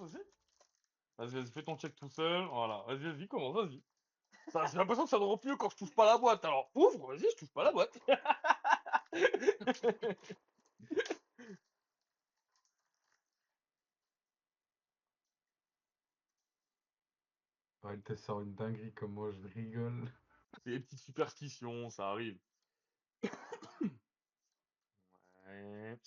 vas-y. Vas-y, fais ton check tout seul. Voilà, vas-y, commence, vas-y. J'ai l'impression que ça drop mieux quand je touche pas la boîte. Alors, ouvre, vas-y, je touche pas la boîte. Ouais, elle te sort une dinguerie comme moi, je rigole. C'est des petites superstitions, ça arrive. Ouais.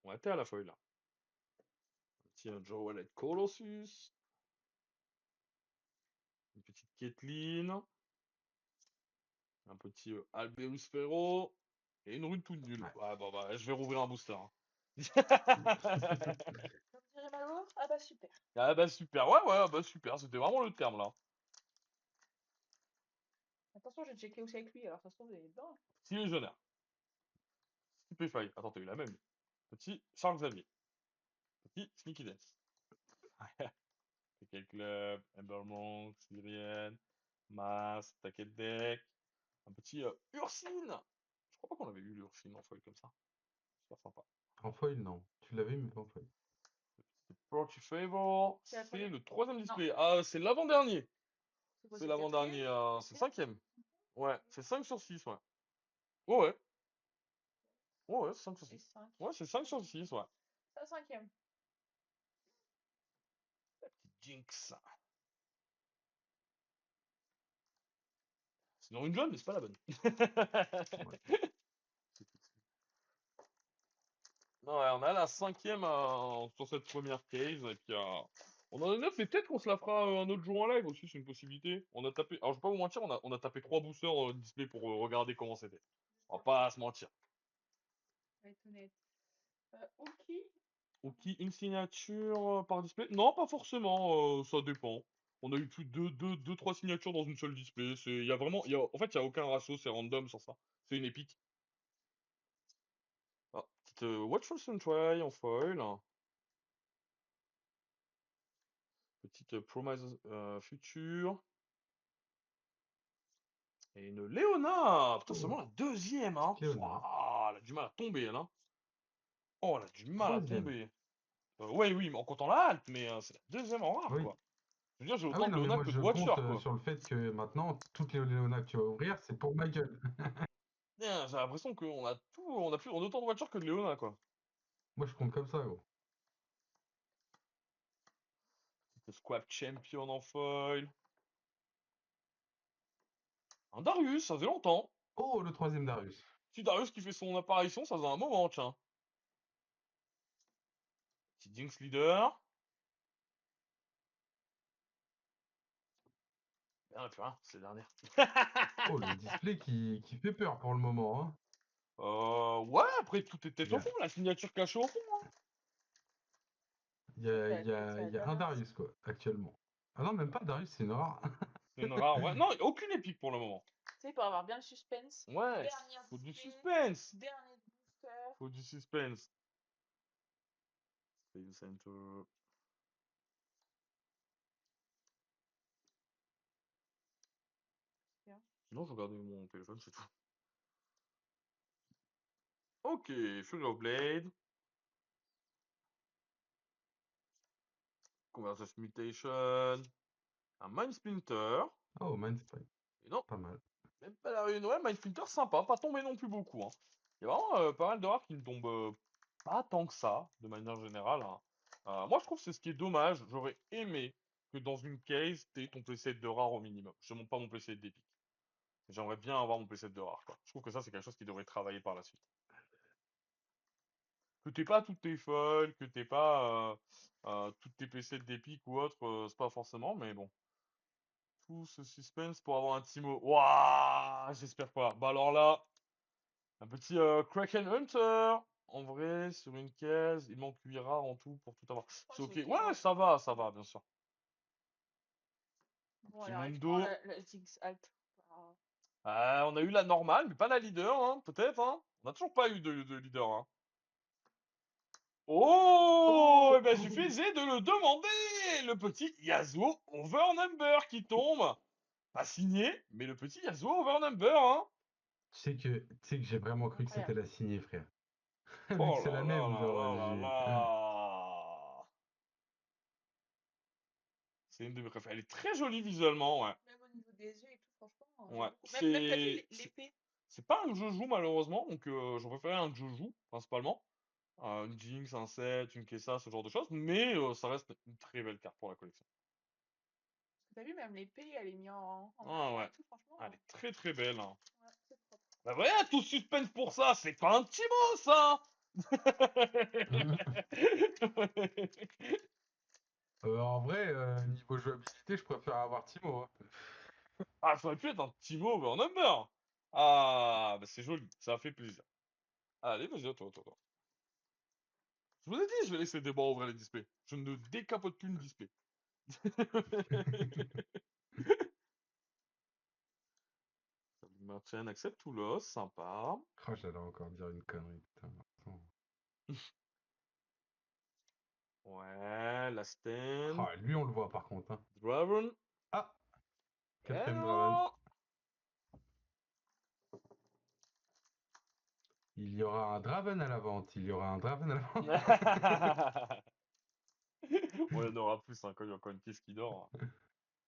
Ouais, t'es à la feuille là. Un petit Joe Wallet Colossus. Une petite Caitlyn. Un petit Alberus Ferro. Et une rune toute nulle. Ouais. Ouais, bon, bah, je vais rouvrir un booster, hein. Comme dirait Malo, ah bah super. Ah bah super, ouais, ouais, bah super, c'était vraiment le terme là. Attention, j'ai checké aussi avec lui, alors ça se trouve, il est dedans. Petit légionnaire. Stupefy. Attends, t'as eu la même. Petit Charles Xavier. Petit Sneaky Dance. Quel club, Embermonk, Sylrienne, Mas, Tacket Deck. Un petit Ursine. Je crois pas qu'on avait eu l'Ursine en foil comme ça. Super sympa. En foil, non. Tu l'avais, mais pas en foil. Le petit Proxy Favor. C'est la C'est combien? le troisième Non, display. Ah, c'est l'avant-dernier. c'est quoi, C'est c'est le l'avant-dernier. quatrième? C'est Cinquième? cinquième. Ouais, c'est 5 sur 6, ouais. Ouais, ouais. Ouais, ouais, c'est 5 sur Et 6. 5. Ouais, c'est 5 sur 6, ouais. C'est la cinquième. Petite Jinx. Sinon une jaune, mais c'est pas la bonne. Ouais. Non, ouais, on a la cinquième sur cette première case, et puis on en a 9, et peut-être qu'on se la fera un autre jour en live aussi, c'est une possibilité. On a tapé, alors je vais pas vous mentir, on a tapé 3 boosters display pour regarder comment c'était. On va pas se mentir. Ça va être honnête. Ok. Ok, une signature par display? Non, pas forcément, ça dépend. On a eu plus de deux, trois signatures dans une seule display. Il y a vraiment, en fait, il y a aucun ratio, c'est random sur ça. C'est une épique. Ah, petite Watchful Sentry en foil. Petite Promise Future. Et une Léona! Putain, c'est Oh, seulement la deuxième, hein! petite Léona. Pouah, elle a du mal à tomber, elle, hein! Oh, elle a du mal à Troisième. tomber! Ouais, oui, mais en comptant la halte, mais c'est la deuxième en rare, Oui. quoi. Je veux dire, j'ai Ah autant oui, de non, mais Léona moi, que de je Watcher, compte quoi. sur le fait que maintenant, toutes les Léona que tu vas ouvrir, c'est pour ma gueule. Putain, j'ai l'impression qu'on a tout, on a autant de Watcher que de Léona, quoi. Moi, je compte comme ça, gros. Le Squad Champion en foil. Un Darius, ça faisait longtemps. Oh, le troisième Darius. Petit Darius qui fait son apparition, ça faisait un moment, tiens. Petit Jinx Leader. Ah, plus rien, c'est la dernière. Oh, le display qui fait peur pour le moment, hein. Ouais, après, tout est Il peut-être y au fond, a, la signature cachée au fond, hein. il y C'est vrai a, qu'elle il a y peut-être a, c'est il la y a un dernière. Darius, quoi, actuellement. Ah non, même pas Darius, c'est une rare. C'est une rare, ouais. Non, aucune épique pour le moment. Tu sais, pour avoir bien le suspense. Ouais, Dernière faut du display. suspense. Dernier booster. Faut du suspense. Save Center. Bien. Sinon, je regardais mon téléphone, c'est tout. Ok, Fury of Blade. Convergence Mutation. Un Mind Splinter. Oh, Mindspray, Et non, pas mal. même pas la une. Ouais, Mind Splinter, sympa. Pas tombé non plus beaucoup, hein. Il y a vraiment pas mal de rares qui ne tombent pas tant que ça, de manière générale, hein. Moi, je trouve que c'est ce qui est dommage. J'aurais aimé que dans une case, t'aies ton playset de rare au minimum. Je ne montre pas mon playset d'épique. J'aimerais bien avoir mon playset de rare, quoi. Je trouve que ça, c'est quelque chose qui devrait travailler par la suite. Que t'aies pas toutes tes foils, que t'aies pas toutes tes PlaySets d'épique ou autre, c'est pas forcément, mais bon. Tout ce suspense pour avoir un Timo. Waouh, j'espère pas. Bah alors là, un petit Kraken Hunter. En vrai, sur une caisse, il manque 8 rares en tout pour tout avoir. Oh, C'est c'est ok. ok, Ouais, ouais. ça va, bien sûr. Bon, Petit alors, tu prends Mundo. la Jinx Alt. Ah, On a eu la normale, mais pas la leader, hein, peut-être, hein. On n'a toujours pas eu de leader, hein. Oh, eh Oh! ben, suffisait de le demander! Le petit Yasuo Overnumber qui tombe. Pas signé, mais le petit Yasuo Overnumber, hein. Tu sais que j'ai vraiment cru que c'était incroyable. la signée, frère. Vu que Oh c'est là la là même, là genre, là là j'ai. là. C'est une de mes préférées. Elle est très jolie visuellement, ouais. Même au niveau des yeux et tout, franchement. Ouais. Même t'as vu C'est l'épée? c'est pas un que je joue malheureusement, donc j'en préférais un que je joue principalement. Une Jinx, un Set, une Kessa, ce genre de choses, mais ça reste une très belle carte pour la collection. Parce que t'as vu, même l'épée, elle est mise en Ah avant ouais, et tout, franchement. elle est très très belle, hein. Ouais, c'est propre. Bah voilà, tout suspense pour ça, c'est pas un petit mot ça. En vrai, niveau jouabilité, je préfère avoir Timo, hein. Ah, ça aurait pu être un petit mot over number. Ah, bah c'est joli, ça fait plaisir. Allez, vas-y, à toi, à toi, à toi. Je vous ai dit, je vais laisser des bords ouvrir les displays. Je ne décapote plus une display. Martin accepte tout l'os, sympa. Oh, j'allais encore dire une connerie, putain. Attends. Ouais, la stand. Ah, lui, on le voit par contre, hein. Draven. Ah, Eh quatrième Draven. non! Il y aura un Draven à la vente. Il y aura un Draven à la vente. Bon, il y en aura plus hein, quand il y a encore une pièce qui dort.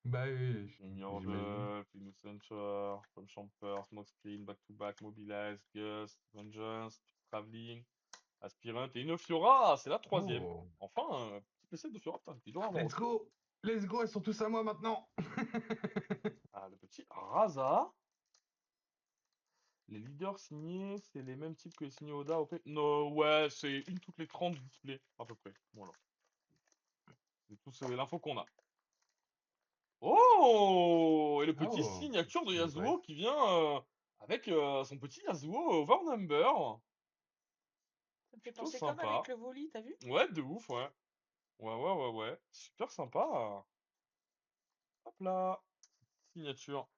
Bah oui, j'imagine. Immortal, Innocenter, From Champer, Smokescreen, Back to Back, Mobilize, Gust, Vengeance, Traveling, Aspirant et une Fiora, c'est la troisième. Oh, Enfin, un petit PC de Fiora, putain, il doit en avoir let's aussi. go! Let's go, elles sont tous à moi maintenant! Ah, le petit Raza. Les leaders signés, c'est les mêmes types que les signés Oda, ok? Non, ouais, c'est une toutes les 30 displays, à peu près. Voilà. C'est tout l'info qu'on a. Oh! Et le petit Oh, signature de petit Yasuo break. qui vient avec son petit Yasuo Overnumber. Ça me fait Plutôt penser comme avec sympa. le Voli, t'as vu? Ouais, de ouf, ouais. Ouais, ouais, ouais, ouais. Super sympa. Hop là. Signature.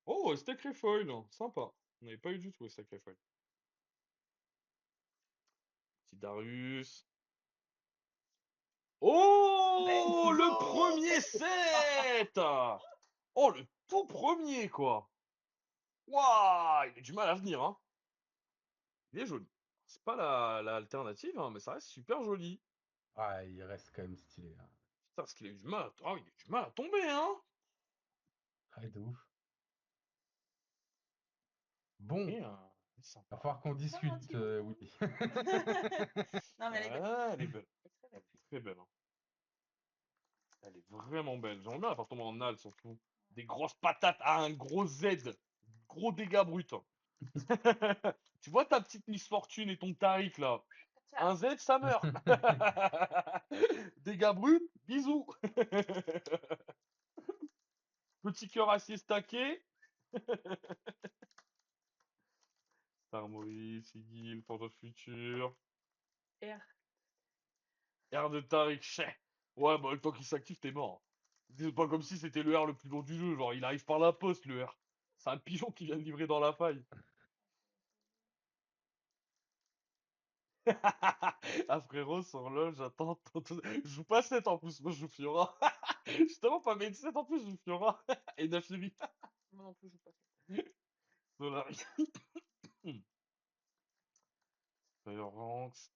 Oh, Stack Foil. Sympa. On n'avait pas eu du tout, Stack Foil. Petit Darius. Let's Oh, le go! premier set! Oh, le tout premier, quoi. Waouh, il a du mal à venir, hein. Il est joli. C'est pas l'alternative, hein, mais ça reste super joli. Ah, il reste quand même stylé, hein. Putain, parce qu'il a eu du mal à... Oh, il a eu du mal à tomber, hein. Ah, de ouf. Bon, Et il est va sympa. falloir qu'on C'est ça, mon discute, Timo? oui. Non, mais elle est belle. Ouais, elle est belle. Elle est très Elle belle. est très belle, hein. Elle est vraiment belle. J'aimerais bien la faire tomber en Al, surtout. Des grosses patates à un gros Z. Gros dégâts bruts, hein. Tu vois ta petite Miss Fortune et ton Tariq, là. Tiens. Un Z, ça meurt. Dégâts bruts, bisous. Petit cœur acier stacké. Star Maurice, Sigil, Forge of Future. R. R de Tariq, chais. Ouais, bah, le temps qu'il s'active, t'es mort. C'est pas comme si c'était le R le plus long du jeu. Genre, il arrive par la poste, le R. C'est un pigeon qui vient de livrer dans la faille. Ah, frérot, sur LoL, j'attends. Je joue pas 7 en plus. Moi, je joue Fiora. Justement, pas main 7 en plus, je joue Fiora. Et Naafiri. Moi non plus, je joue pas. Solari. Fire Ranks.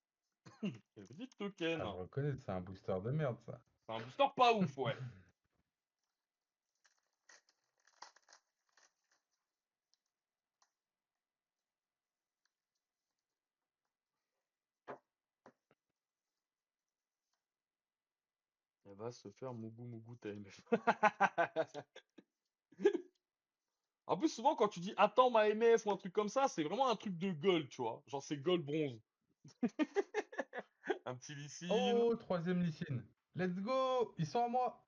Et le petit token. Ah, je reconnais, c'est un booster de merde, ça. C'est un booster pas ouf, ouais. Elle va se faire Mougou Mougou TMF. En plus, souvent, quand tu dis attends ma MF ou un truc comme ça, c'est vraiment un truc de gold, tu vois. Genre, c'est gold bronze. Un petit Lee. Oh, troisième Lycine. Let's go! Ils sont à moi!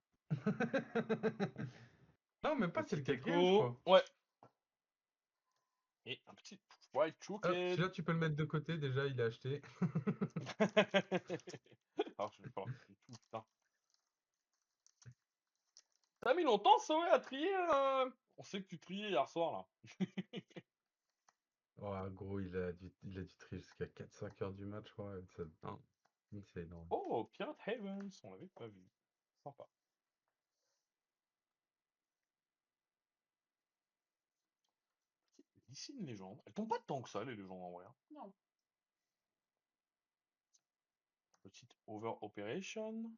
Non, même pas, c'est Petit le quatrième, je écho. crois. Ouais. Et un petit White Hop, Crooked. celui-là, tu peux le mettre de côté, déjà, il est acheté. Alors, je vais falloir trier tout, putain. T'as mis longtemps, ça, ouais, à trier On sait que tu triais hier soir, là. Oh, gros, il a dû trier jusqu'à 4-5 heures du match, je crois. Non, c'est énorme. Oh, Pirate Havens, on l'avait pas vu. Sympa. Petit Ici, une légende. Elles tombent pas tant que ça, les légendes en vrai, hein. Non. Petite Over Operation.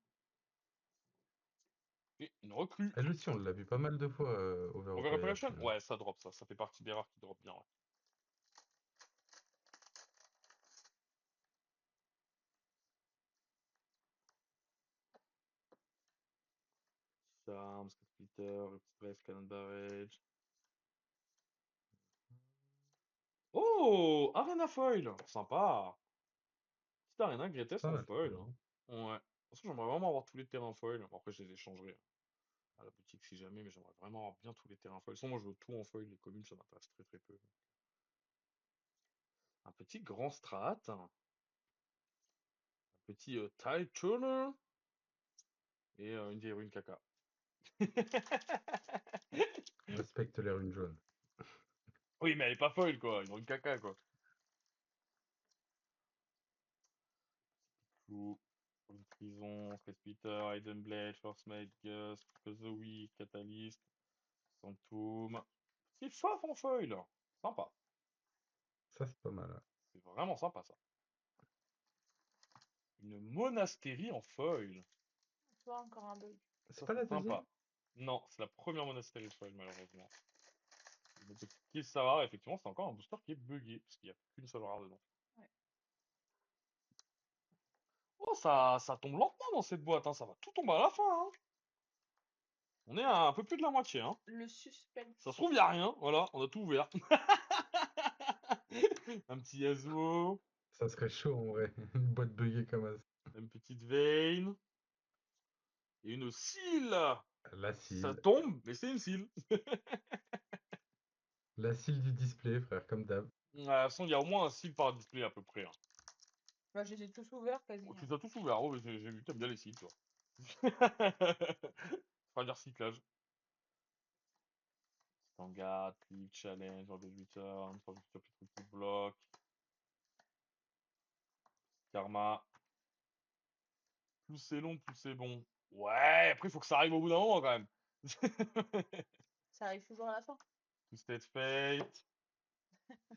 Et une recrue. Elle aussi, on l'a vu pas mal de fois, Over Over Operation? Operation. Ouais, ça drop, ça. Ça fait partie des rares qui drop bien, ouais. Charms, Splitter, Express, Cannon Barrage. Oh! Arena Foil! Sympa! Petite Arena C'est Greatest pas en mal, foil, celle-là. hein. Ouais. Parce que j'aimerais vraiment avoir tous les terrains foil. Bon, après, je les échangerai à la boutique si jamais, mais j'aimerais vraiment avoir bien tous les terrains foil. Sinon, moi, je veux tout en foil. Les communes, ça m'intéresse très très peu. Un petit grand strat. Un petit Tide Turner. Et une vieille rune caca. Respecte les runes jaunes. Oui, mais elle est pas foil, quoi. Une rune caca, quoi. Tout. Rune Prison, Space Peter, Hidden Blade, First Mate, Gust, Kozoe, Catalyst, Sanctum. Petit faf en foil. Sympa. Ça, c'est pas mal. Ouais. C'est vraiment sympa, ça. Une monastérie en foil. Tu vois, encore un bug. C'est Ça, pas c'est la deuxième? sympa. Non, c'est la première monastérie foil, malheureusement. Le petit Kill Savard, effectivement, c'est encore un booster qui est buggé, parce qu'il n'y a qu'une seule rare dedans. Ouais. Oh, ça tombe lentement dans cette boîte, hein. Ça va tout tomber à la fin, hein. On est à un peu plus de la moitié, hein. Le suspense. Ça se trouve, il n'y a rien. Voilà, on a tout ouvert. Un petit Yasuo, Ça serait chaud en vrai. Une boîte buggée comme ça. une petite Vayne, et une Seal. La Ça cile. tombe, mais c'est une Seal. La cile du display, frère, comme d'hab. De toute façon, il y a au moins un Seal par display à peu près, hein. Bah, je les ai tous ouverts quasi, Oh, tu hein. les as tous ouverts. Oh, mais j'ai vu que t'aimes bien les Seals, toi. Fera du recyclage. Standard, Click, Challenge, Order Return, Forfeiture, Petit Block, Karma. Plus c'est long, plus c'est bon. Ouais, après, il faut que ça arrive au bout d'un moment, quand même. Ça arrive toujours à la fin. Twisted Fate.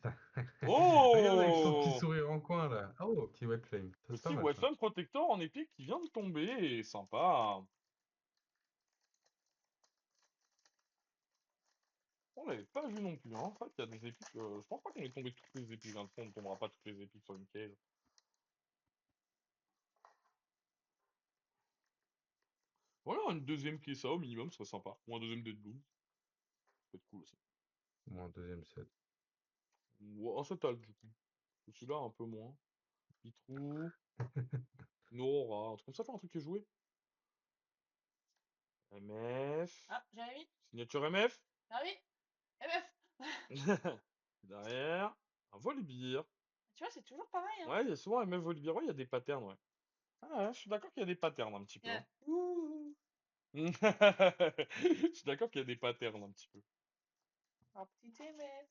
Ça- Regarde avec son petit Oh! sourire en coin là. Oh, petit wet flame. Ça, c'est pas Petit mal ça. Wetland Protector en épique qui vient de tomber. Sympa. On l'avait pas vu non plus, hein. C'est vrai qu'il y a des épiques. Je pense pas qu'on ait tombé toutes les épiques. Hein. On ne tombera pas toutes les épiques sur une case. Voilà, une deuxième qui est ça au minimum, ce serait sympa. Ou un deuxième Deadbloom. Ça peut être cool aussi. Ou un deuxième set. Ou un Setal, du coup. Celui-là, un peu moins. Pitrou. Une Aurora. Un truc comme ça, un truc qui est joué. MF. Ah, Jérémy? Signature MF. Jérémy? MF! Derrière. Un Volibear. Tu vois, c'est toujours pareil, hein. Ouais, il y a souvent MF Volibear. Ouais, il y a des patterns, ouais. Ah ouais, je suis d'accord qu'il y a des patterns un petit peu, hein. Ouh. Je suis d'accord qu'il y a des patterns un petit peu. Un petit MF.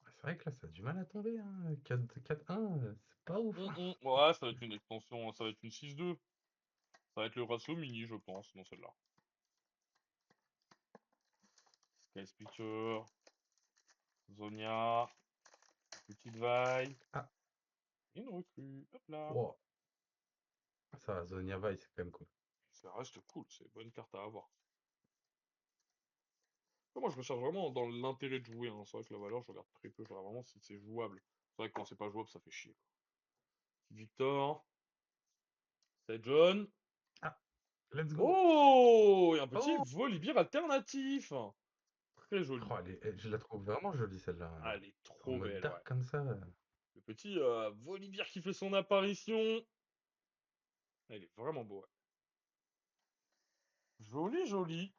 C'est vrai que là, ça a du mal à tomber. Hein. 4-1, c'est pas ouf. Hein. Ouais, ça va être une extension, ça va être une 6-2. Ça va être le ratio mini, je pense, dans celle-là. Sky Speaker, Zonia, Petite Vaille, Ah, et une recrue. Hop là. wow. Ça va, Zonia Vice, c'est quand même cool. Ça reste cool, c'est une bonne carte à avoir. Après, moi, je recherche vraiment dans l'intérêt de jouer, hein. C'est vrai que la valeur, je regarde très peu. Je regarde vraiment si c'est jouable. C'est vrai que quand c'est pas jouable, ça fait chier, quoi. Victor, c'est John. Ah, let's go. Oh! Et un petit Oh, Volibear alternatif. Très joli. oh je la trouve vraiment jolie celle-là. Ah, elle est En trop mode belle, ouais. dark comme ça. Le petit Volibear qui fait son apparition. Elle est vraiment beau, ouais. Joli, joli.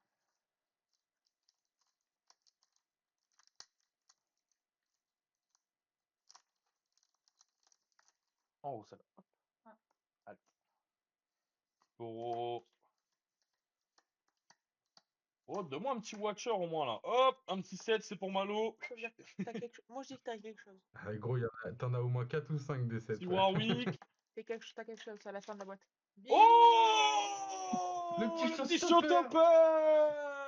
En haut, celle-là. Hop. Ah. Allez. Taureau. Oh, donne-moi un petit Watcher au moins, là. Hop, un petit 7, c'est pour Malo. Ça veut dire que t'as quelque chose. Moi, je dis que t'as quelque chose. Ah, gros, t'en as au moins 4 ou 5 des 7, Petit frère. Warwick. T'as quelque chose à la fin de la boîte. Bing! Oh! Le petit Le petit showstopper! Showstopper!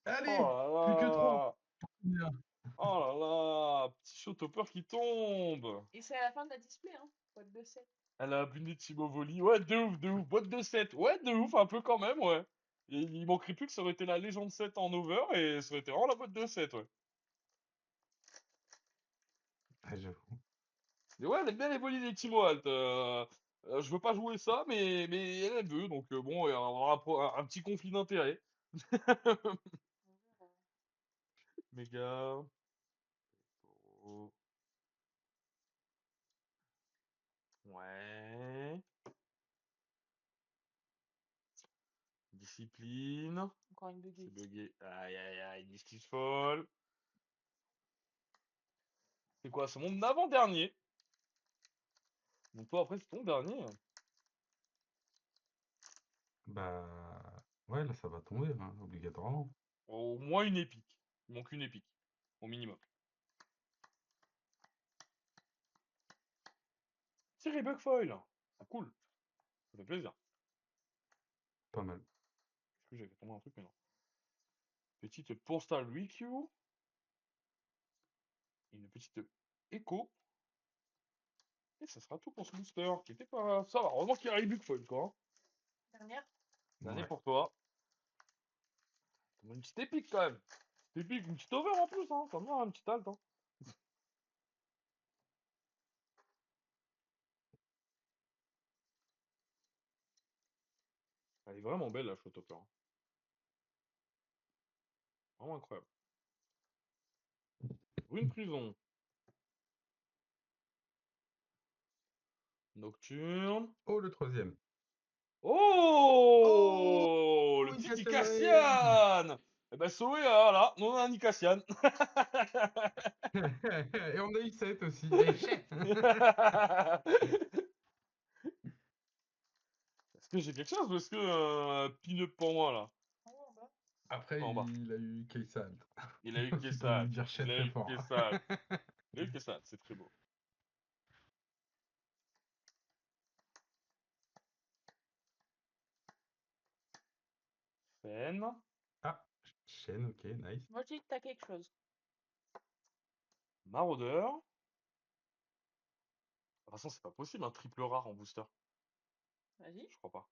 Allez, Oh plus que 3. là là. Oh là là. Petit showtopper qui tombe. Et c'est à la fin de la display, hein. Boîte de 7. Elle a abusé de Timo Voli. Ouais, de ouf, de ouf. Boîte de 7. Ouais, de ouf, un peu quand même, ouais. Et il manquerait plus que ça aurait été la légende 7 en over et ça aurait été vraiment la boîte de 7, ouais. Ah, j'avoue. Mais ouais, elle aime bien les volis des Timo Alt. Je veux pas jouer ça, mais elle veut, donc bon, il y aura un petit conflit d'intérêts. Méga. Oh. Ouais. Discipline. Encore une C'est buguette. bugué. Aïe aïe aïe, Justice folle. C'est quoi? C'est mon avant-dernier. Donc toi après c'est ton dernier. Bah, ouais, là, ça va tomber, hein, obligatoirement. Au moins une épique. Il manque une épique. Au minimum. Thierry Bugfoil. C'est cool. Ça fait plaisir. Pas mal. Est-ce que j'avais tombé un truc, mais non. Petite Postal Rikyu. Et une petite Echo. Et ça sera tout pour ce booster. Qui était pas. Ça va, heureusement qu'il y a Harry Bugfoil, quoi, hein. Dernière. Dernier Ouais. pour toi. Une petite épique quand même. Petite épique, une petite over en plus, hein. Comme ça, un petit alt, hein. Elle est vraiment belle la Showtopper, hein. Vraiment incroyable. Rune Prison. Nocturne. Oh, le troisième. Oh, Oh! Le une petit Cassian Rage. Icasian! Eh ben, Zoé, voilà, non, on a un Icasian. Et on a eu 7 aussi. Et chef. Est-ce que j'ai quelque chose ou est-ce que pin-up pour moi là? En haut, en bas. Après, En bas. il a eu Keysal. Il a eu Tu peux lui Kessal. dire Il chat a très eu fort. Kessal. Il a eu Kessal, c'est très beau. Fen. Ah, chaîne, ok, nice. Moi, je dis que t'as quelque chose. Maraudeur. De toute façon, c'est pas possible, un triple rare en booster. Vas-y. Je crois pas.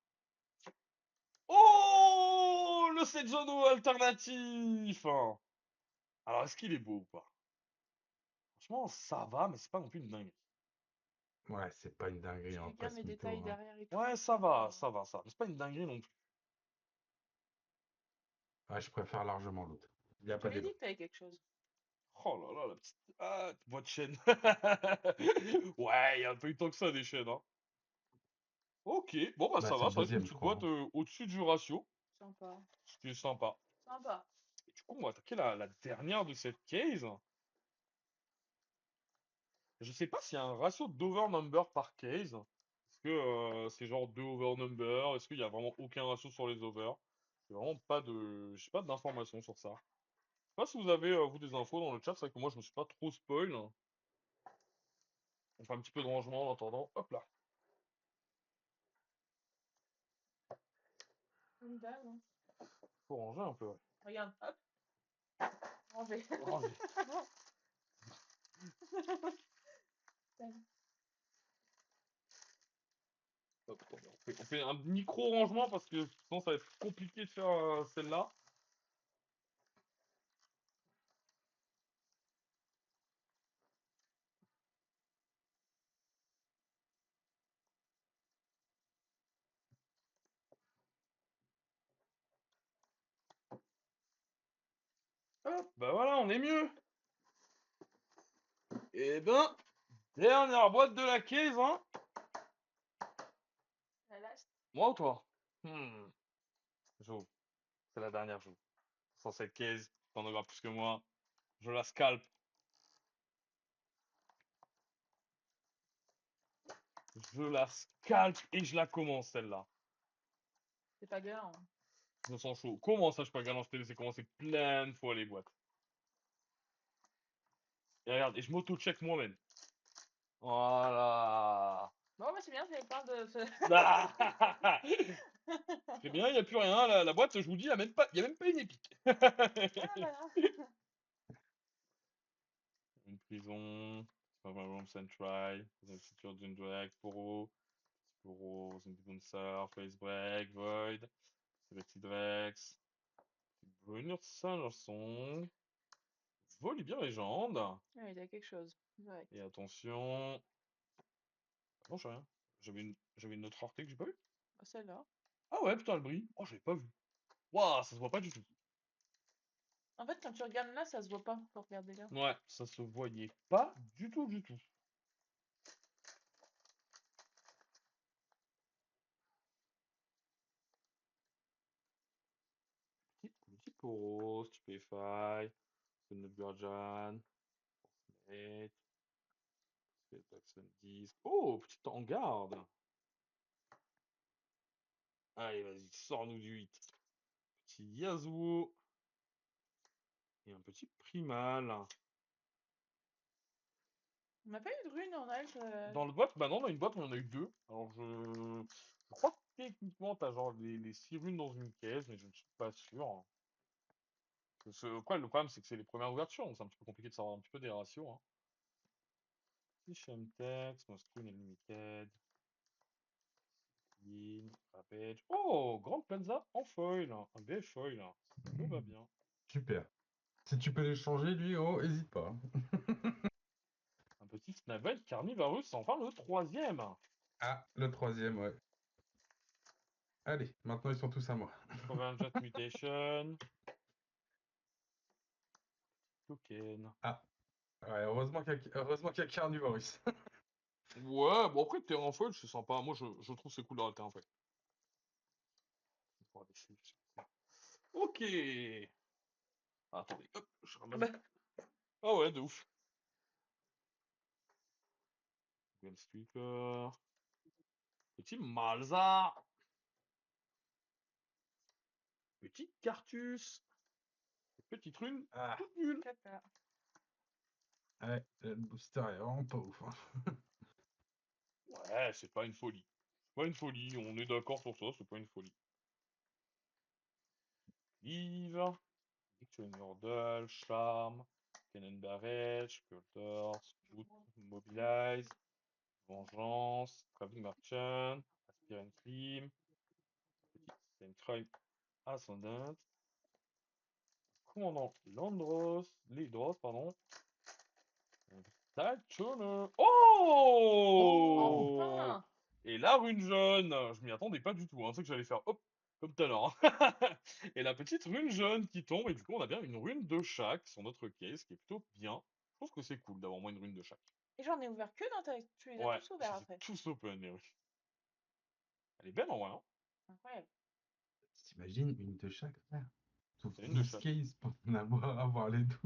Oh! Le Sejono alternatif! Alors, est-ce qu'il est beau ou pas? Franchement, ça va, mais c'est pas non plus une dinguerie. Ouais, c'est pas une dinguerie, Si on va quelqu'un pas met se des mytho, tailles hein. derrière et tout. Ouais, ça va, ça va, ça va. Mais c'est pas une dinguerie non plus. Ouais, je préfère largement l'autre. Il n'y a Je te pas l'ai dit débat. que t'avais quelque chose. Oh là là, la petite. Ah, voix de chaîne. Ouais, il y a un peu eu tant que ça des chaînes, hein. Ok, bon bah Bah, ça c'est va, le ça reste une deuxième, je petite crois, boîte hein. au-dessus du ratio, Sympa. ce qui est sympa. Sympa. Et du coup, on va attaquer la dernière de cette case. Je sais pas s'il y a un ratio d'over-number par case. Est-ce que c'est genre 2 over-number? Est-ce qu'il y a vraiment aucun ratio sur les over? J'ai vraiment pas de. J'ai pas d'informations sur ça. Je sais pas si vous avez, vous, des infos dans le chat, c'est vrai que moi je me suis pas trop spoil. On fait un petit peu de rangement en attendant. Hop là. Une dalle, hein. Faut ranger un peu, ouais. Regarde, hop. Rangé. Faut ranger. Hop, attendez, on fait un micro-rangement parce que sinon ça va être compliqué de faire celle-là. Hop, bah voilà, on est mieux. Et ben, dernière boîte de la case, hein. La last. Moi ou toi? J'ouvre. C'est la dernière, j'ouvre. Sans cette case, t'en auras plus que moi. Je la scalpe. Je la scalpe et je la commence, celle-là. C'est pas galant, hein. Je me sens chaud. Comment ça, je peux pas galant, je t'ai laissé commencer plein de fois les boîtes. Et regarde, et je m'auto-check moi-même. Voilà. Bon, bah c'est bien, j'avais plein de. Ah Très bien, il n'y a plus rien. La boîte, je vous dis, il y a même pas une épique. Ah, voilà. Une prison, Room Central, Institute d'une Drag, Poro, Bouncer, Face Break, Void, Selected Rex, Brunner Saint-Lanson, Volibear Légende, Ah, il a quelque chose. Direct. et attention. Ah non, j'ai rien. J'avais une autre rareté que j'ai pas vue. Ah, celle-là. Ah ouais, putain, elle brille. Oh, j'avais pas vu. Waouh, ça se voit pas du tout. En fait, quand tu regardes là, ça se voit pas. Faut regarder là. Ouais, ça se voyait pas du tout, du tout. Petit Poro, Stupefy, Sunnet Guardian, Fortnite, Jackson 10. Oh, petite en garde. Allez, vas-y, sors-nous du 8. Petit Yasuo. Et un petit Primal. On n'a pas eu de rune en alt. Dans le boîte, bah non, on a une boîte, on en a eu deux. Alors je crois que techniquement, t'as genre les 6 runes dans une caisse, mais je ne suis pas sûr. Quoi, le problème, c'est que c'est les premières ouvertures, donc c'est un petit peu compliqué de savoir un petit peu des ratios. Hein. Petit Shemtex, Moskun Unlimited, Yin, Ravage. Oh, Grande Panza en foil. Un BF foil. Tout va bien. Super. Si tu peux l'échanger, lui, oh, hésite pas. Un petit Snavel Carnivorous, enfin le troisième. Ah, le troisième, ouais. Allez, maintenant ils sont tous à moi. Convergent Mutation. Token. Ah, ouais, heureusement qu'il y a Carnivorous. Ouais, bon après, terrain en foil, c'est sympa. Moi, je trouve c'est cool d'avoir le terrain en foil. Pour aller chez- Ok. Attendez, hop, je Ah ramasse. bah, Ah ouais, de ouf. Gwen Sweeper. Petit Malzar. Petit Cartus. Petite rune. Ah, Toute nulle. caca. ouais, le booster est vraiment pas ouf. Hein. Ouais, c'est pas une folie. C'est pas une folie, on est d'accord sur ça, c'est pas une folie. Vive. Victorine Yordle, Charme. Cannon Barrage. Cultor. Scout. Mobilize. Vengeance. Traveling Merchant. Aspirant Clim. Petit Sentry Ascendant. Commandant Lydros, pardon. Talchoner. Oh! Enfin! Et la rune jaune, je m'y attendais pas du tout, hein. C'est que j'allais faire hop, comme tout à l'heure. Et la petite rune jaune qui tombe, et du coup on a bien une rune de chaque sur notre case, qui est plutôt bien. Je trouve que c'est cool d'avoir moins une rune de chaque. Et j'en ai ouvert que dans ta. Tu les as Ouais, tous ouverts je les ai après. tous open, les runes. Elle est belle en vrai, hein. Incroyable. T'imagines une de chaque frère. Sauf C'est une de 12 chaque. cases pour en avoir les 12.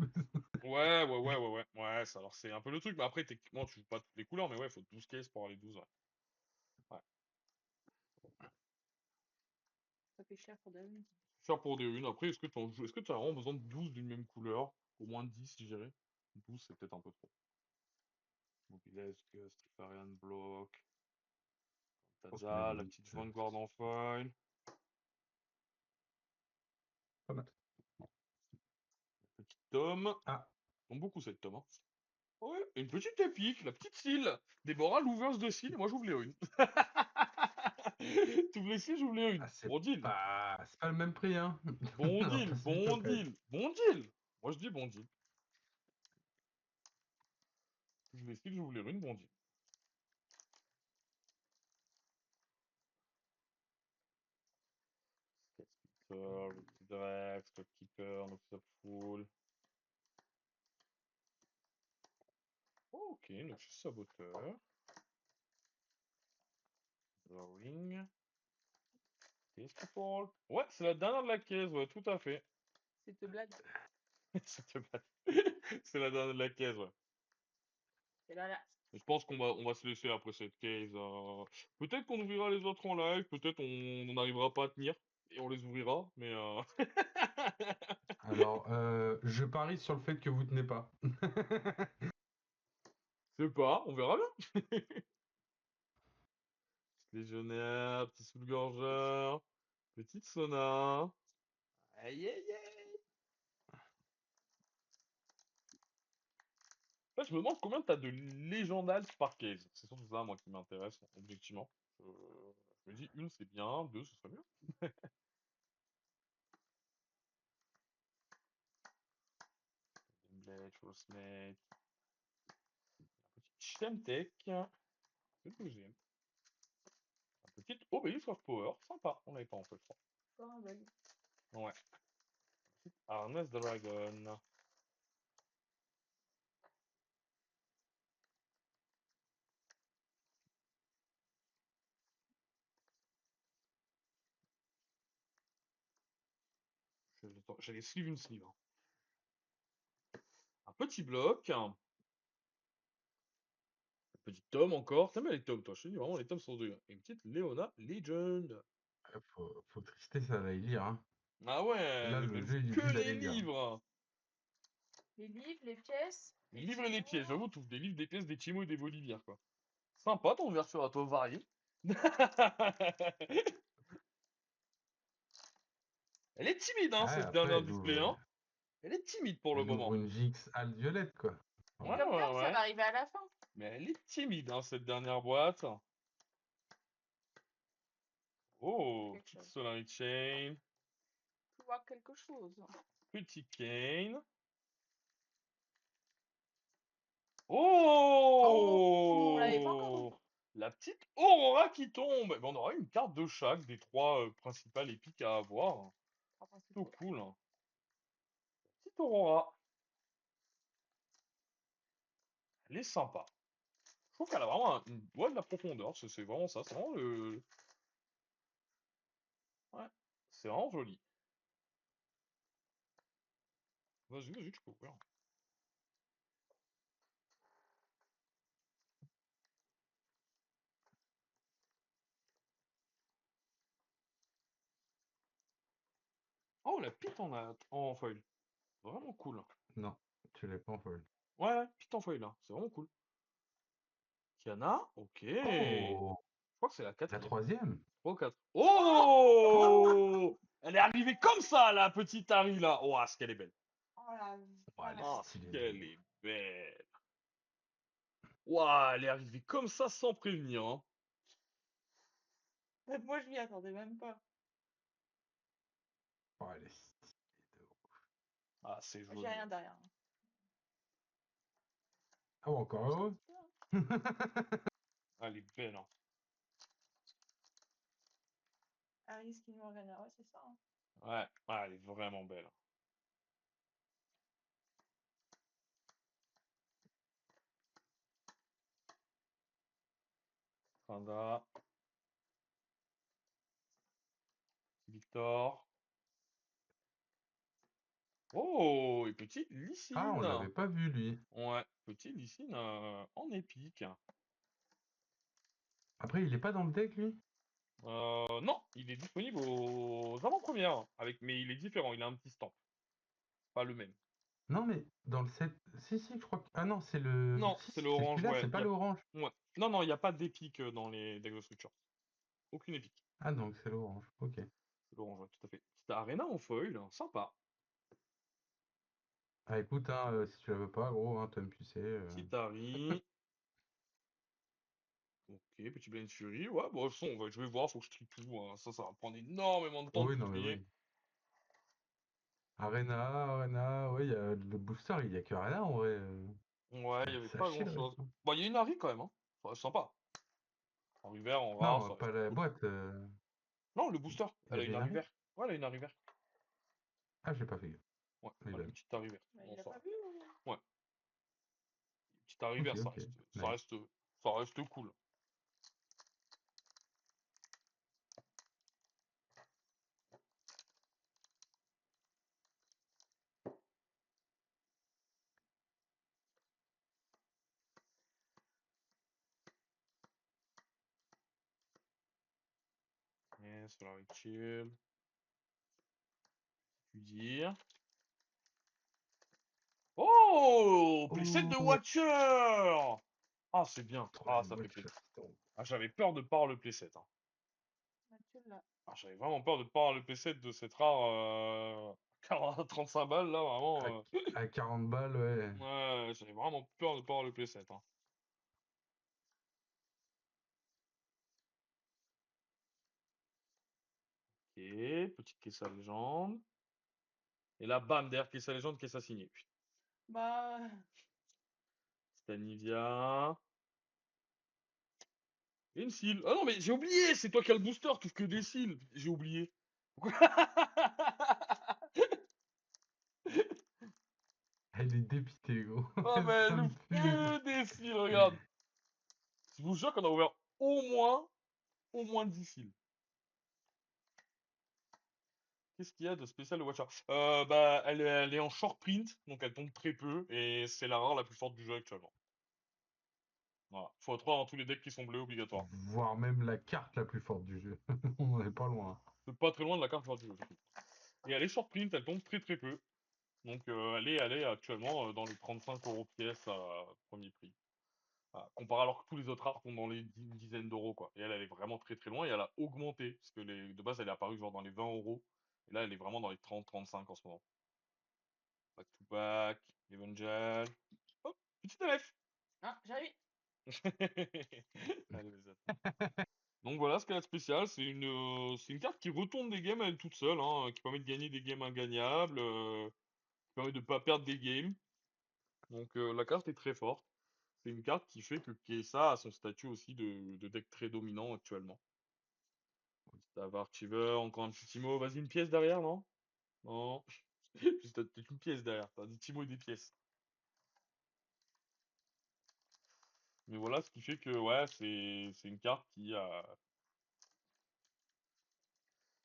Ouais, ça, alors c'est un peu le truc, mais après techniquement tu joues pas toutes les couleurs, mais ouais, faut 12 cases pour avoir les 12, ouais. Ouais. Ça fait cher pour des runes. Faire pour des runes. Après, est-ce que tu as vraiment besoin de 12 d'une même couleur? Au moins 10, je dirais. 12, c'est peut-être un peu trop. Mobilize, Gust, Trifarian, Block. Je pense que même Tadza, la 8. petite Vanguard en foil. Pas mal. Petite tome. Ah, J'aime beaucoup cette tome, hein. Ouais, et une petite épique, la petite Seal. Déborah, l'ouverse de Seal, et moi j'ouvre les runes. T'ouvres les Seal, j'ouvre les runes. ah Bon deal. c'est pas le même prix, hein. Bon On va deal, pas se mentir bon quand même. deal, bon deal. Moi je dis bon deal. J'ouvre les Seal, j'ouvre les runes, bon deal. Skeeter, le petit Drex, le Keeper, le Full. Ok, donc je suis saboteur. Drawing. Testable. Ouais, c'est la dernière de la caisse, ouais, tout à fait. C'est te blague. Ça te bat. C'est la dernière de la caisse, ouais. Et là, là. Et je pense on va se laisser après cette case. Peut-être qu'on ouvrira les autres en live, peut-être on n'arrivera pas à tenir et on les ouvrira, mais Alors, je parie sur le fait que vous tenez pas. je sais pas, on verra bien. Petit légionnaire, petit sous-gorgeur, Petite Sona. Aïe, aïe, aïe. En fait, je me demande combien t'as de légendales par case. C'est surtout ça, moi, qui m'intéresse, objectivement. Je me dis, une, c'est bien, deux, ce serait mieux. Blade, Snake. Un petit Shentek. C'est le deuxième. Un petit Obelisk of Power. Sympa. On l'avait pas en fait, je crois. Encore un bug. Ouais. Petit Harness Dragon. J'allais sleeve une sleeve, hein. Un petit bloc. Un petit tome encore. T'aimes bien les tomes, toi? Je te dis vraiment, les tomes sont deux. Et une petite Leona Legend. Faut trister, ça va y lire, hein. Ah ouais, Là, mais le même jeu, il lui que dit les d'aller lire. livres. Les livres, les pièces. Les livres et les pièces. J'avoue, tu des livres, des pièces, des Timo et des Volivières, quoi. Sympa ton ouverture à toi, variée. Elle est timide, hein, Ouais, cette après, dernière display, hein. Elle est timide pour le elle ouvre moment. une Jix Al violette, quoi. Ouais, Enfin, Comme d'hab, ouais, ça ouais. va arriver à la fin. Mais elle est timide, hein, cette dernière boîte. Oh, Quelque petite chose. Solari Chain. Tu vois quelque chose. Petit Kane. On l'avait pas encore Oh! ouvert. La petite Aurora qui tombe. Eh ben, on aura une carte de chaque des trois principales épiques à avoir. Trois Plutôt principaux. cool, hein. Petite Aurora. Elle est sympa. Je trouve qu'elle a vraiment une boîte de la profondeur. C'est vraiment ça. C'est vraiment le. Ouais. C'est vraiment joli. Vas-y, vas-y, tu peux ouvrir. Oh, la pite en foil. Vraiment cool. non, tu l'as pas en foil. Ouais, ouais, pite en foil là. C'est vraiment cool. Kiana, ok. Je Oh, crois que c'est la la quatrième. troisième. 3 ou 4. Oh, Oh! Elle est arrivée comme ça, la petite Harry là. Oh, ce qu'elle est belle. Oh la ouais, elle est Oh, vache. ce stylée, qu'elle lui. est belle. Ouah, elle est arrivée comme ça sans prévenir, hein. Moi, je m'y attendais même pas. Oh, elle est stylée de ouf. Ah, c'est J'ai joli, rien hein. derrière. Ah, encore Juste un heureux. petit peu, hein. Ah, elle est belle, hein. Harry Skin Morgana, ouais, c'est ça. Hein. Ouais, ah, elle est vraiment belle. Tranda, Victor. Oh, et petit Ah, on Lysine. l'avait pas vu, lui. Ouais, petit Lysine en épique. Après, il est pas dans le deck, lui? Non, il est disponible aux avant-premières, mais il est différent, il a un petit stamp. Pas le même. Non, mais dans le set. Si, si, je crois que. Ah non, c'est le. Non, Si, c'est si, le c'est orange, celui-là, ouais. c'est pas le orange. Ouais. Non, non, il n'y a pas d'épique dans les decks de structure. Aucune épique. Ah, donc c'est l'orange. Ok. C'est l'orange, ouais, tout à fait. Petite Arena en foil, sympa. Ah, écoute, hein, si tu la veux pas, gros, hein, Tom Pucet. Petite Harry. Ok, petit Blind Fury. Ouais, bon, je vais voir, faut que je trie tout, hein. Ça va prendre énormément de temps Oh, de oui, tout non, mais trier. oui. Arena, ouais, il y a le booster, il y a que Arena en vrai. Ouais, il n'y avait C'est à pas chier le grand-chose. reste, hein. Bon, il y a une Harry quand même, hein. Ça reste sympa. En hiver, en rare, Non, ça pas reste la cool. boîte. Non, le booster, Il y elle a avait une une Harry arrière? vert. Ouais, elle a une Harry vert. Ah, j'ai pas fait gaffe. Ouais, My elle a une bad. petite Harry vert. Bah, Bon, il a ça pas va. vu. Ouais, petite Harry Ok, vert, ok. Nice. ça reste cool. Yes, alors, chill. Tu dis. Oh! Playset de Oh, Watcher! Ah, c'est bien. Ah, troisième ça fait plaisir. Watcher. Oh. Ah, j'avais peur de pas avoir le playset, hein. Mathieu celle-là. Ah, j'avais vraiment peur de pas avoir le P7 de cette rare 35 balles là, À, vraiment. à 40 balles, ouais. Ouais, j'avais vraiment peur de pas avoir le P7, hein. Ok, petite caisse à légende. Et là, bam, derrière caisse à légende, caisse à signer. Putain, Bah, Stanivia. Et une seal. Ah non, mais j'ai oublié, c'est toi qui as le booster, touche que des seals. J'ai oublié. Pourquoi Elle est dépitée, gros. Oh, Elle mais ça le me fume. que des seals, regarde. Je vous jure qu'on a ouvert au moins 10 seals. Qu'est-ce qu'il y a de spécial de Watcher? Bah, elle est en short print, donc elle tombe très peu, et c'est la rare la plus forte du jeu actuellement. Voilà. Faut 3 dans tous les decks qui sont bleus, obligatoire. Voire même la carte la plus forte du jeu. On en est pas loin. C'est pas très loin de la carte forte du jeu. Et elle est short print, elle tombe très très peu. Donc elle est actuellement dans les 35 € pièce à premier prix. Voilà. Comparé alors que tous les autres rares sont dans les une dizaine d'euros, quoi. Et elle est vraiment très très loin, et elle a augmenté, parce que de base elle est apparue genre dans les 20 €. Et là elle est vraiment dans les 30-35 en ce moment. Back to back, Evangel. Hop, petit MF. ah, j'arrive. Allez, vas-y. Donc voilà ce qu'elle a de spécial, c'est une carte qui retourne des games à elle toute seule, hein, qui permet de gagner des games ingagnables, qui permet de pas perdre des games. Donc la carte est très forte. C'est une carte qui fait que Kesa a son statut aussi de deck très dominant actuellement. Petit Archiver, encore un petit Timo. Vas-y, une pièce derrière, non? Non. Juste peut-être une pièce derrière. T'as des Timo et des pièces. Mais voilà, ce qui fait que ouais, c'est une carte qui a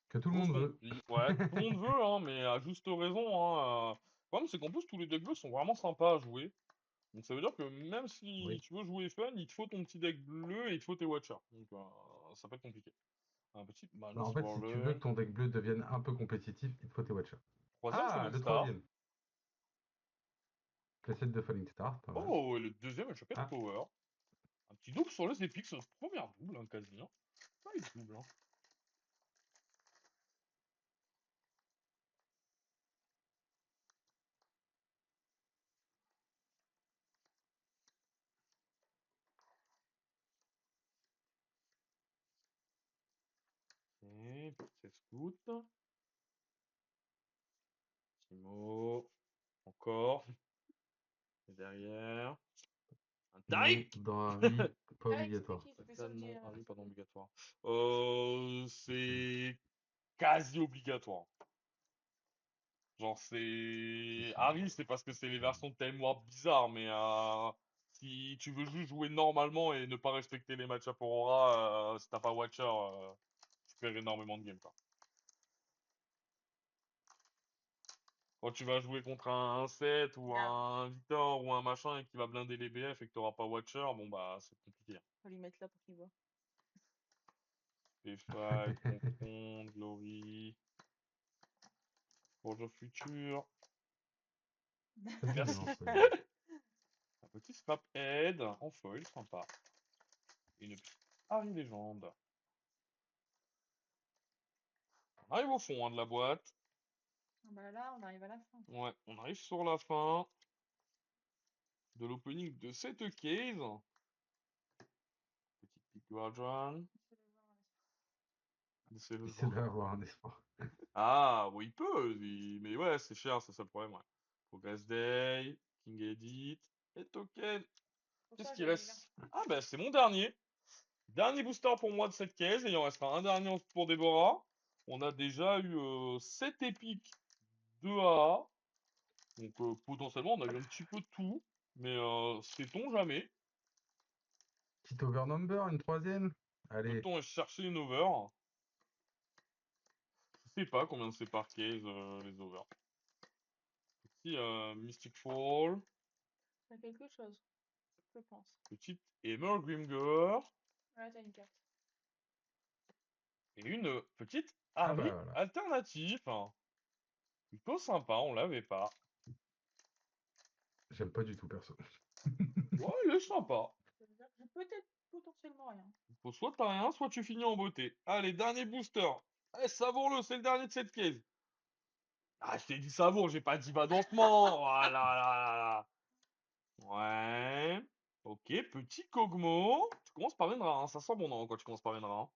Que tout le monde veut. correspondit. Ouais, tout le monde veut, hein, mais à juste raison, hein. Le problème, c'est qu'en plus, tous les decks bleus sont vraiment sympas à jouer. Donc ça veut dire que même si Oui. tu veux jouer fun, il te faut ton petit deck bleu et il te faut tes watchers. Donc ça peut être compliqué. Un petit Bah, Malus en fait, si tu veux Brawler. que ton deck bleu devienne un peu compétitif, il te faut tes Watchers. Troisième Ah, Falling le Star. troisième. Cassette de Falling Star, pas mal. Oh, et le deuxième, je Pocket Ah, Power. Un petit double sur les épiques, c'est notre première double, hein, quasi. Hein. Pas les doubles, hein. Ok, petit scout. Timo. Encore. Et derrière. Un non, Tarik! dans Harry, pas Tarek, c'était obligatoire. qui? C'était Ça, celui non. Ah oui, pardon, premier. obligatoire. C'est quasi obligatoire. Genre, Si, c'est. si. Harry, c'est parce que c'est les versions de Time Warp bizarres, mais si tu veux juste jouer normalement et ne pas respecter les match-up Aurora, si t'as pas Watcher, tu perds énormément de games, quoi. Quand tu vas jouer contre un 7 ou Regarde, un Victor ou un machin et qui va blinder les BF et que t'auras pas Watcher, bon bah c'est compliqué, hein. faut lui mettre là pour qu'il voit. P5, Confront, Glory, Projet Futur. Ça c'est bien Merci. en foil. Un petit Scrap Head en foil, sympa. Une petite Harry Légende. On arrive au fond, hein, de la boîte. Ah bah là, on arrive à la fin. Ouais, on arrive sur la fin de l'opening de cette case. Petite Pick Guardian. Je vais le voir en esprit. C'est le Il se genre. doit avoir un espoir. Ah, oui, il peut, mais ouais, c'est cher, c'est ça le problème, ouais. Progress Day, King Edit, et Token. Pour Qu'est-ce ça, qui j'allais y là. reste? Ah, bah, c'est mon dernier. Dernier booster pour moi de cette case, et il en restera un dernier pour Déborah. On a déjà eu 7 épiques de AA. Donc, potentiellement, on a eu un petit peu de tout. Mais sait-on jamais? Petit overnumber, une troisième. Allez, Peut-on chercher une over? Je sais pas combien c'est par case, les over. Petit Mystic Fall. T'as quelque chose, je pense. Petite Emer Grimgor. Ouais, t'as une carte. Et une petite ah Harry bah voilà. alternatif, hein. Plutôt sympa, on l'avait pas. J'aime pas du tout perso. Ouais, il est sympa. Ça veut dire que je peut-être potentiellement rien. Faut soit t'as rien, soit tu finis en beauté. Allez, dernier booster. Allez, savoure-le, c'est le dernier de cette case. Ah, je t'ai dit savoure, j'ai pas dit va doucement. Oh là là là là. Ouais. Ok, petit Kog'Maw. Tu commences par une rare, hein. Ça sent bon non quand tu commences par une rare, hein.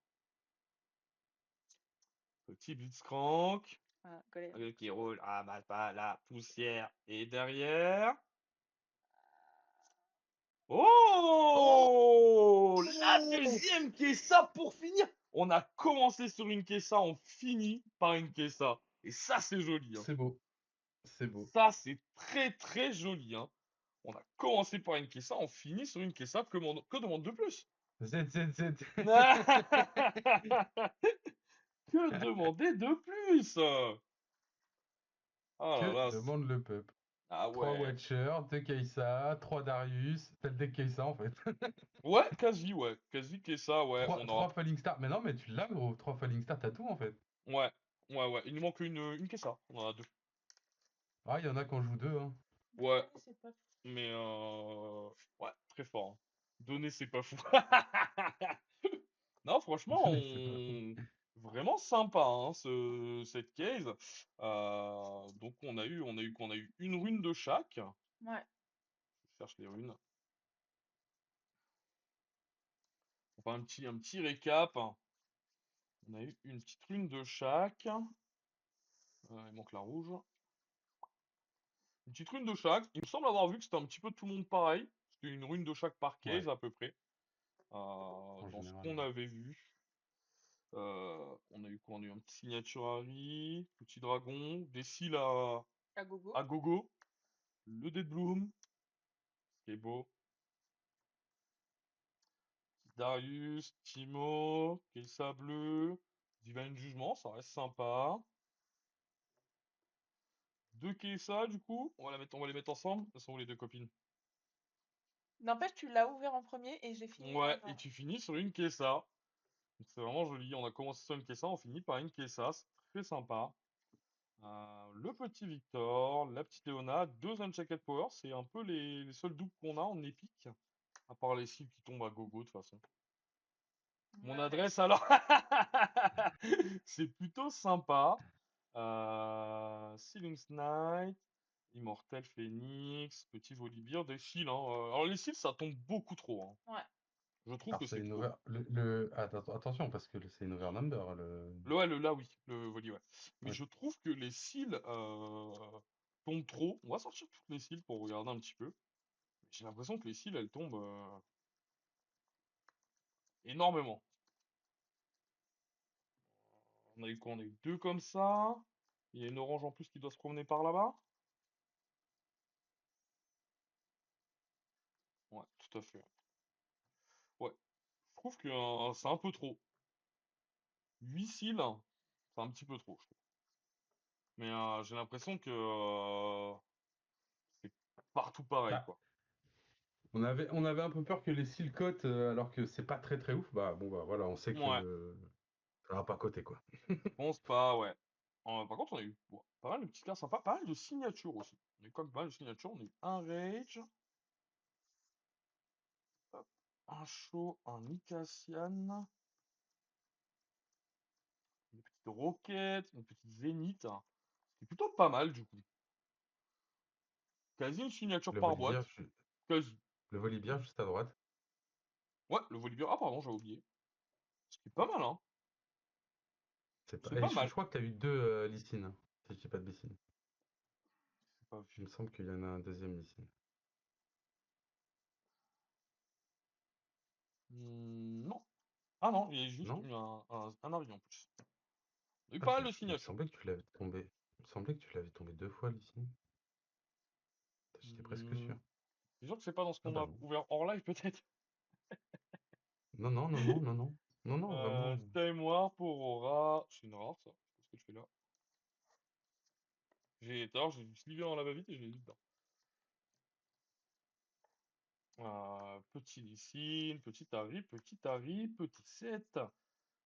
Petit Blitzcrank. Voilà, Golem. Qui roule. Ah bah pas la poussière. Et derrière. Oh! La deuxième Kessa pour finir. On a commencé sur une Kessa, on finit par une Kessa. Et ça, c'est joli, hein. C'est beau. C'est beau. Ça, c'est très très joli, hein. On a commencé par une Kessa, on finit sur une Kessa. Que demande de plus? Z, Z, Z. Que demander de plus? Ah là Que là. demande le peuple? Ah 3 ouais. Watcher, 2 Kai'Sa, 3 Darius. C'est le deck Kai'Sa en fait. Ouais, quasi, ouais. Quasi Kessa, ouais. 3, On aura. 3 Falling Star. Mais non, mais tu l'as gros. 3 Falling Star, t'as tout en fait. Ouais. Ouais, ouais. Il nous manque une Kessa. On en a deux. Ah, il y en a qui en jouent 2. Hein. Ouais. C'est pas Mais ouais, très fort, hein. Donner, c'est pas fou. Non, franchement, Mais c'est pas faux. vraiment sympa, hein, cette case. Donc on a eu une rune de chaque. Ouais. Je cherche les runes. Enfin, un petit récap. On a eu une petite rune de chaque. Il manque la rouge. Une petite rune de chaque. Il me semble avoir vu que c'était un petit peu tout le monde pareil. C'était une rune de chaque par case Ouais, à peu près. en Dans ce général. qu'on avait vu. On a eu quoi? On a eu un petit signature Harry, petit dragon, des cils À gogo. à gogo, le Dead Bloom, qui est beau, Darius, Timo, Kelsa bleu, Divine Jugement, ça reste sympa. Deux Kelsa, du coup, on va les mettre ensemble. Ce sont où les deux copines? N'empêche, tu l'as ouvert en premier et j'ai fini Ouais, et par. tu finis sur une Kelsa. Donc c'est vraiment joli. On a commencé sur une Kelsa, on finit par une Kelsa, c'est très sympa. Le petit Victor, la petite Léona, deux Unchecked Power, c'est un peu les seuls doubles qu'on a en épique. À part les cibles qui tombent à gogo de toute façon. Mon Ouais. adresse alors, c'est plutôt sympa. Sealing Knight, Immortel Phoenix, Petit Volibear, des cils, hein. Alors les cils ça tombe beaucoup trop, hein. Ouais. Je trouve Alors que c'est c'est une trop. over. Attention, parce que c'est une overnumber. Ouais, le là oui, le Voli, ouais. Mais Ouais. je trouve que les cils tombent trop. On va sortir toutes les cils pour regarder un petit peu. J'ai l'impression que les cils elles tombent énormément. On a eu quoi? On a eu deux comme ça. Il y a une orange en plus qui doit se promener par là-bas. Ouais, tout à fait. Ouais. Je trouve que c'est un peu trop. 8 cils, c'est un petit peu trop, je trouve. Mais j'ai l'impression que c'est partout pareil, Bah, quoi. on avait un peu peur que les cils cotent alors que c'est pas très très ouf. Bah bon, bah voilà, on sait Ouais, que ça va pas coter quoi. je pense pas, ouais. Par contre, on a eu ouais, pas mal de petites cartes sympas, pas mal de signatures aussi. On a eu quand même pas mal de signatures. On a eu un Rage, hop, un Shaw, un Ikassian, une petite Roquette, une petite Zénith. C'est plutôt pas mal, du coup. Quasi une signature Le par volibear, boîte. Quasi. le volibear juste à droite. Ouais, le Volibear. Ah, pardon, j'avais oublié. C'est pas mal, hein. C'est pas... C'est Et pas je mal. crois que tu as eu deux Lysine, si je dis pas de bêtises. C'est pas Il vu. me semble qu'il y en a un deuxième Lysine. Non. Ah non, il y a juste Non? eu un avis en plus. Il y a eu Ah, pas mal de il me signatures. semblait que tu l'avais tombé. Il me semblait que tu l'avais tombé deux fois Lysine. J'étais presque Hmm, sûr. c'est sûr que c'est pas dans ce Ah qu'on bah a non. ouvert hors live, peut-être. Non, non, non, non, non, non. Non, non, vraiment. Sky Noir pour Aura. C'est une rare, ça. Je sais pas ce que je fais là. Tout à l'heure, j'ai slivé dans la va-vite et je l'ai mis dedans. Petit Lysine, petit Harry, petit 7,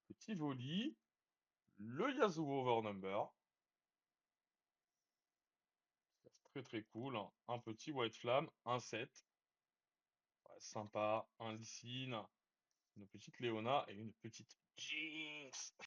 petit Voli, le Yasuo Overnumber. C'est très très cool, hein. Un petit White Flame, un 7. Ouais, sympa, un Lysine. une petite Léona et une petite Jinx.